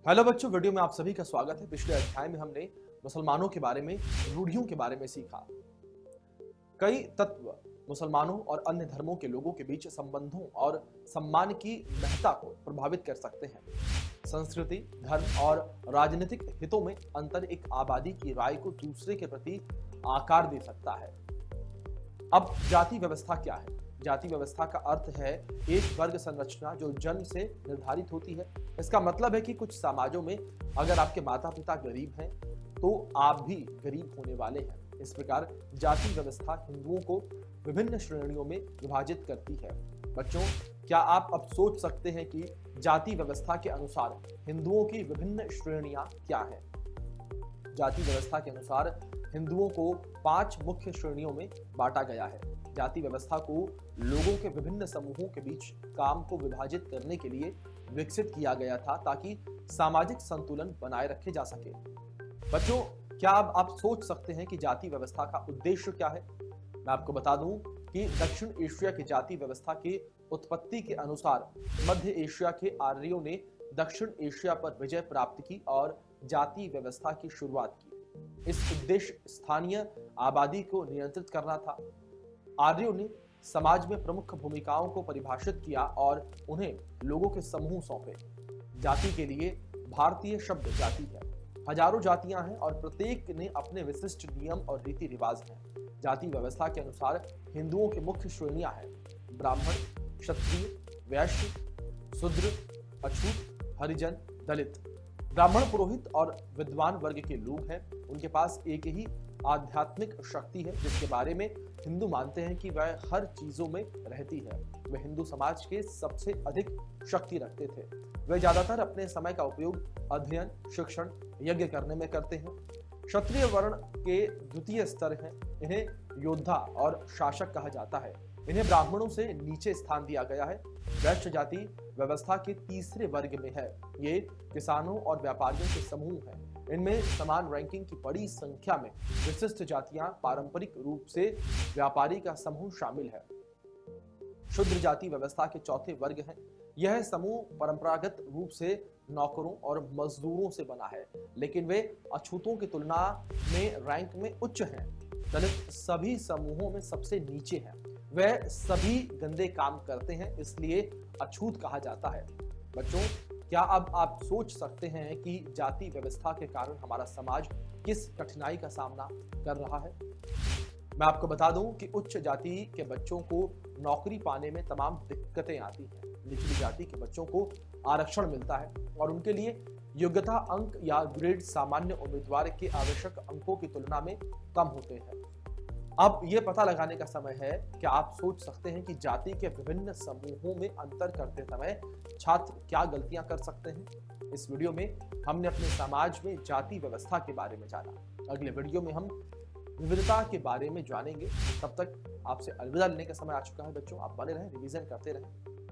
Hello बच्चों, video में आप सभी का स्वागत है। पिछले अध्याय में हमने मुसलमानों के बारे में, रूढ़ियों के बारे में सीखा। कई तत्व मुसलमानों और अन्य धर्मों के लोगों के बीच संबंधों और सम्मान की महत्ता को प्रभावित कर सकते हैं। संस्कृति, धर्म और राजनीतिक हितों में अंतर एक आबादी की राय को दूसरे के प्रति आकार दे सकता है। अब जाति व्यवस्था क्या है? जाति व्यवस्था का अर्थ है एक वर्ग संरचना जो जन्म से निर्धारित होती है। इसका मतलब है कि कुछ समाजों में अगर आपके माता पिता गरीब हैं तो आप भी गरीब होने वाले हैं। इस प्रकार जाति व्यवस्था हिंदुओं को विभिन्न श्रेणियों में विभाजित करती है। बच्चों, क्या आप अब सोच सकते हैं कि जाति व्यवस्था के अनुसार हिंदुओं की विभिन्न श्रेणियां क्या हैं? जाति व्यवस्था के अनुसार हिंदुओं को 5 मुख्य श्रेणियों में बांटा गया है। जाति व्यवस्था को लोगों के विभिन्न समूहों के बीच काम को विभाजित करने के लिए विकसित किया गया था ताकि सामाजिक संतुलन बनाए रखे जा सके। बच्चों, क्या अब आप सोच सकते हैं कि जाति व्यवस्था का उद्देश्य क्या है? मैं आपको बता दूं कि दक्षिण एशिया की जाति व्यवस्था की उत्पत्ति के अनुसार मध्य एशिया के आर्यों ने दक्षिण एशिया पर विजय प्राप्त की और जाति व्यवस्था की शुरुआत की। इस उद्देश्य स्थानीय आबादी को नियंत्रित करना था। आर्यों ने समाज में प्रमुख भूमिकाओं को परिभाषित किया और उन्हें लोगों के समूह सौंपे। जाति के लिए भारतीय शब्द जाति है। हजारों जातियां हैं और प्रत्येक ने अपने विशिष्ट नियम और रीति रिवाज हैं। जाति व्यवस्था के अनुसार हिंदुओं की मुख्य श्रेणियां हैं: ब्राह्मण, क्षत्रिय, वैश्य, शूद्र, अछूत, हरिजन, दलित। ब्राह्मण पुरोहित और विद्वान वर्ग के लोग हैं। उनके पास एक ही आध्यात्मिक शक्ति है जिसके बारे में हिंदू मानते हैं कि वह हर चीजों में रहती है। वे हिंदू समाज के सबसे अधिक शक्ति रखते थे। वे ज्यादातर अपने समय का उपयोग अध्ययन, शिक्षण, यज्ञ करने में करते हैं। क्षत्रिय वर्ण के द्वितीय स्तर हैं। इन्हें योद्धा और शासक कहा जाता है। इन्हें ब्राह्मणों से नीचे स्थान दिया गया है। वैश्य जाति व्यवस्था के तीसरे वर्ग में है। ये किसानों और व्यापारियों के समूह हैं। इनमें समान रैंकिंग की बड़ी संख्या में विशिष्ट जातियां पारंपरिक रूप से व्यापारी का समूह शामिल है। शूद्र जाति व्यवस्था के चौथे वर्ग है। यह समूह परंपरागत रूप से नौकरों और मजदूरों से बना है, लेकिन वे अछूतों की तुलना में रैंक में उच्च हैं। दलित सभी समूहों में सबसे नीचे हैं। वह सभी गंदे काम करते हैं, इसलिए अछूत कहा जाता है। बच्चों, क्या अब आप सोच सकते हैं कि जाति व्यवस्था के कारण हमारा समाज किस कठिनाई का सामना कर रहा है? मैं आपको बता दूं कि उच्च जाति के बच्चों को नौकरी पाने में तमाम दिक्कतें आती हैं। निचली जाति के बच्चों को आरक्षण मिलता है और उनके लिए योग्यता अंक या ग्रेड सामान्य उम्मीदवार के आवश्यक अंकों की तुलना में कम होते हैं। अब ये पता लगाने का समय है कि आप सोच सकते हैं कि जाति के विभिन्न समूहों में अंतर करते समय छात्र क्या गलतियां कर सकते हैं। इस वीडियो में हमने अपने समाज में जाति व्यवस्था के बारे में जाना। अगले वीडियो में हम विविधता के बारे में जानेंगे। तब तक आपसे अलविदा लेने का समय आ चुका है। बच्चों, आप बने रहें, रिवीजन करते रहें।